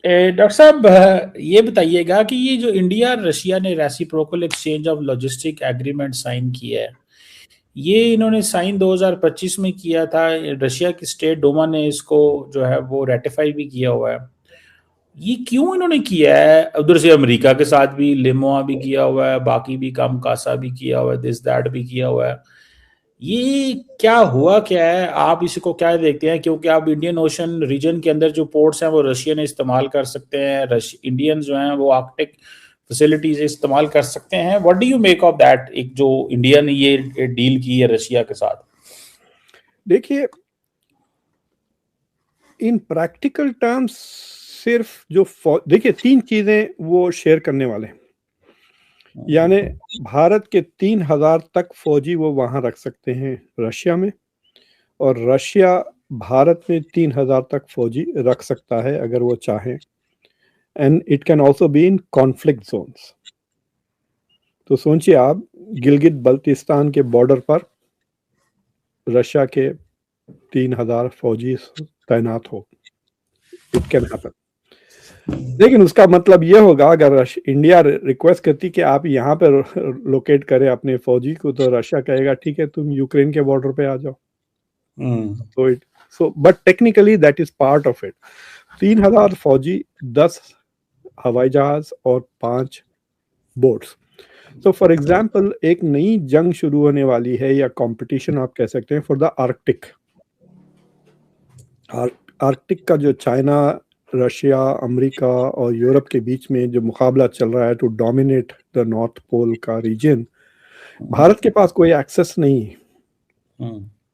Doctor साहब, ये बताइएगा कि ये जो इंडिया और रशिया ने reciprocal exchange of logistic agreement sign किया है, ये इन्होंने साइन 2025 में किया था। रशिया की स्टेट डोमा ने इसको जो है वो रेटिफाई भी किया हुआ है। ये क्यों इन्होंने किया है? उधर से अमेरिका के साथ भी लिमोआ भी किया हुआ है, बाकी भी काम कासा भी किया हुआ है, दिस दैट भी किया हुआ है। ये क्या हुआ, क्या है? आप इसको क्या देखते हैं? क्योंकि आप इंडियन ओशन रीजन के अंदर जो पोर्ट्स हैं वो रशियन इस्तेमाल कर सकते हैं, इंडियन जो हैं वो आर्कटिक फैसिलिटीज इस्तेमाल कर सकते हैं। What do you make of that, एक जो इंडिया ने ये डील की है रशिया के साथ? देखिए, इन प्रैक्टिकल टर्म्स सिर्फ जो देखिए 3 चीजें वो शेयर करने वाले हैं। यानी भारत के 3000 तक फौजी वो वहां रख सकते हैं रशिया में, और रशिया भारत में 3000 तक फौजी रख सकता है अगर वो चाहे। And it can also be in conflict zones. तो सोचिए आप, गिलगित बल्तिस्तान के बॉर्डर पर रशिया के 3000 फौजी तैनात हो, इट कैन हैपन। लेकिन उसका मतलब ये होगा, अगर इंडिया रिक्वेस्ट करती कि आप यहाँ पे लोकेट करें अपने फौजी को, तो रशिया कहेगा ठीक है, तुम यूक्रेन के बॉर्डर पे आ जाओ। So but technically that is part of it. 3000 फौजी, 10 हवाई जहाज और 5 बोट्स। तो फॉर एग्जाम्पल, एक नई जंग शुरू होने वाली है, या कंपटीशन आप कह सकते हैं, फॉर द आर्कटिक। आर्कटिक का जो चाइना, रशिया, अमेरिका और यूरोप के बीच में जो मुकाबला चल रहा है to dominate the north pole का रीजन, भारत के पास कोई एक्सेस नहीं है।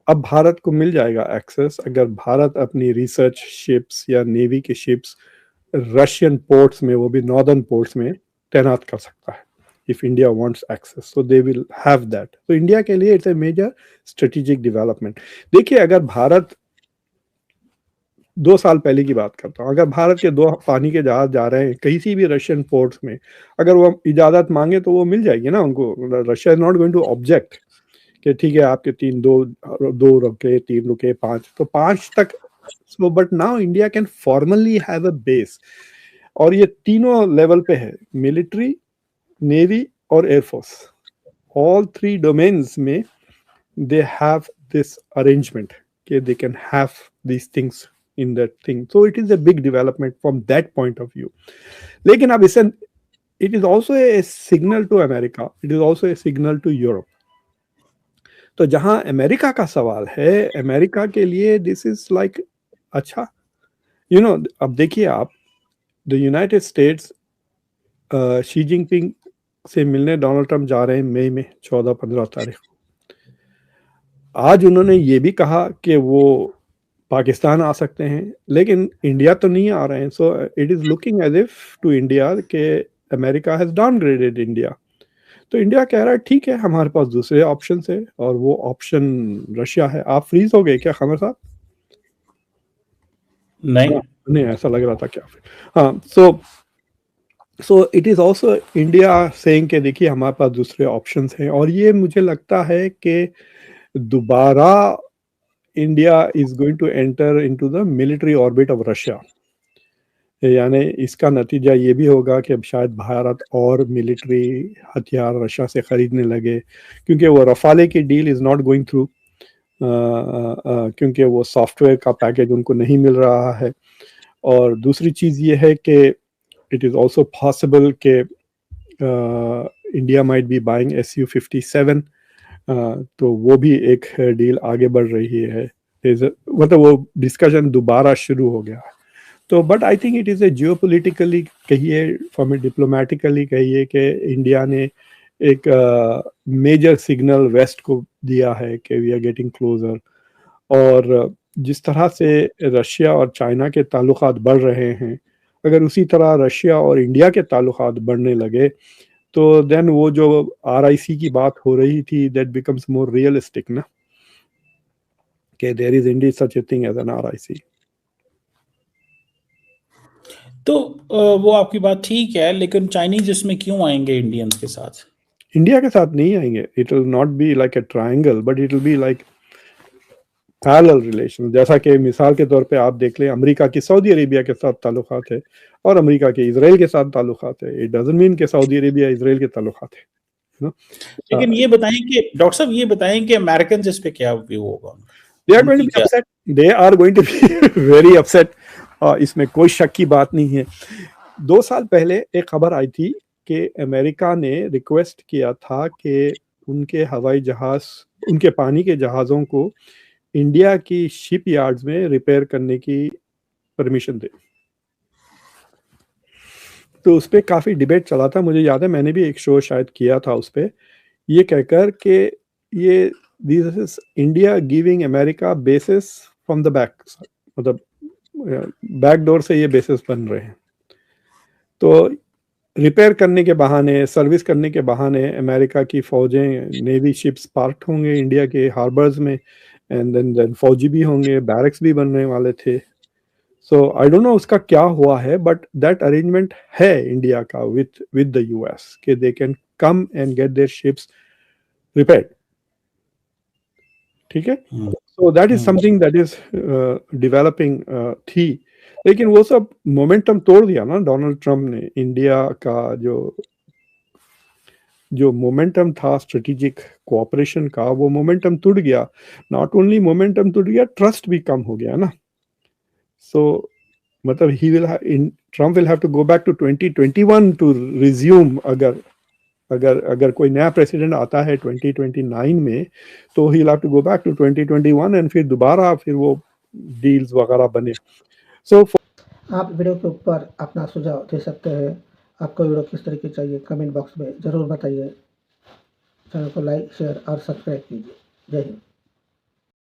अब भारत को मिल जाएगा एक्सेस, अगर भारत अपनी रिसर्च शिप्स या नेवी के शिप्स रशियन पोर्ट्स में, वो भी नॉर्दर्न पोर्ट्स में तैनात कर सकता है। If India wants access, so they will have that. तो इंडिया के लिए it's a major strategic development. देखिए, अगर भारत 2 साल पहले की बात करता हूँ, अगर भारत के 2 पानी के जहाज जा रहे हैं कहीं भी रशियन पोर्ट्स में, अगर वो इजाजत मांगे तो वो मिल जाएगी ना उनको। Russia is not going to object कि ठीक है आपके 2 रुके, 3 रुके, 5, तो 5 तक। So but now India can formally have a base, और ये तीनों लेवल पे है, मिलिट्री, नेवी और एयरफोर्स। ऑल 3 डोमेन्स में दे हैव दिस अरेंजमेंट कि they can have these things in that thing. So it is a big development from that point of view. लेकिन अब इसे, it is also a signal to America, it is also a signal to Europe. तो जहां America का सवाल है, America के लिए दिस इज लाइक अच्छा, यू नो, अब देखिए आप, the United states Xi Jinping से मिलने डोनाल्ड ट्रंप जा रहे हैं मई में 14-15 तारीख। आज उन्होंने ये भी कहा कि वो पाकिस्तान आ सकते हैं, लेकिन इंडिया तो नहीं आ रहे हैं। So it is looking as if to India के अमेरिका हैज डाउनग्रेडेड इंडिया। तो इंडिया कह रहा है ठीक है, हमारे पास दूसरे ऑप्शन है, और वो ऑप्शन रशिया है। आप फ्रीज हो गए क्या खमर साहब? नहीं, नहीं, ऐसा लग रहा था क्या? हाँ, सो it is also India saying कि देखिए हमारे पास दूसरे ऑप्शंस हैं, और ये मुझे लगता है कि दोबारा India is going to enter into the military orbit of Russia. यानी इसका नतीजा ये भी होगा कि अब शायद भारत और मिलिट्री हथियार रशिया से खरीदने लगे, क्योंकि वो रफाले की deal is not going through, क्योंकि वो सॉफ्टवेयर का पैकेज उनको नहीं मिल रहा है। और दूसरी चीज़ ये है कि इट इज़ ऑल्सो पॉसिबल कि India might be buying Su-57, तो वो भी एक डील आगे बढ़ रही है। मतलब वो डिस्कशन दोबारा शुरू हो गया है। तो but I think it is a geopolitically कहिए, फॉर डिप्लोमेटिकली कहिए, कि इंडिया ने एक मेजर सिग्नल वेस्ट को दिया है कि वी आर गेटिंग क्लोजर। और जिस तरह से रशिया और चाइना के ताल्लुकात बढ़ रहे हैं, अगर उसी तरह रशिया और इंडिया के ताल्लुकात बढ़ने लगे, तो देन वो जो RIC की बात हो रही थी, दैट बिकम्स मोर रियलिस्टिक ना, कि there is indeed such a thing as an RIC। तो वो आपकी बात ठीक है, लेकिन चाइनीज इसमें क्यों आएंगे इंडियंस के साथ? इंडिया के साथ नहीं आएंगे। It will not be like a triangle, but it will be like parallel relation, जैसा कि मिसाल के तौर पे आप देख लें अमेरिका की सऊदी अरेबिया के साथ ताल्लुकात है और अमेरिका के इजराइल के साथ ताल्लुकात है। इट डजंट मीन कि सऊदी अरेबिया इजराइल के ताल्लुकात है ना। लेकिन ये बताएं कि डॉक्टर साहब ये बताएं कि अमेरिकन इस पे क्या व्यू होगा, दे आर गोइंग उनकी टू बी क्या? Upset, they are going to be very upset, इसमें कोई शक की बात नहीं है। 2 साल पहले एक खबर आई थी कि अमेरिका ने रिक्वेस्ट किया था कि उनके हवाई जहाज, उनके पानी के जहाज़ों को इंडिया की शिप यार्ड्स में रिपेयर करने की परमिशन दे। तो उस पर काफ़ी डिबेट चला था, मुझे याद है मैंने भी एक शो शायद किया था उस पर, ये कहकर कि ये this is India giving America basis from the back, मतलब बैक डोर से ये बेसिस बन रहे हैं। तो रिपेयर करने के बहाने, सर्विस करने के बहाने अमेरिका की फौजें, नेवी शिप्स पार्क होंगे इंडिया के हार्बर्स में, एंड देन फौजी भी होंगे, बैरक्स भी बनने वाले थे। सो आई डोंट नो उसका क्या हुआ है, बट दैट अरेंजमेंट है इंडिया का विद द यूएस कि they can come and get their ships repaired. ठीक है, so that is something that is developing थी। लेकिन वो सब मोमेंटम तोड़ दिया ना डोनाल्ड ट्रम्प ने। इंडिया का जो मोमेंटम था स्ट्रेटेजिक कोऑपरेशन का, वो मोमेंटम टूट गया। नॉट ओनली मोमेंटम टूट गया, ट्रस्ट भी कम हो गया ना। सो मतलब he will Trump will have to go back to 2021 to resume. अगर कोई नया प्रेसिडेंट आता है 2029 में, तो he will have to go back to 2021 and फिर दोबारा फिर वो डील्स वगैरह बने। सो आप वीडियो के ऊपर अपना सुझाव दे सकते हैं। आपको वीडियो किस तरीके चाहिए कमेंट बॉक्स में ज़रूर बताइए। चैनल को लाइक, शेयर और सब्सक्राइब कीजिए। जय हिंद।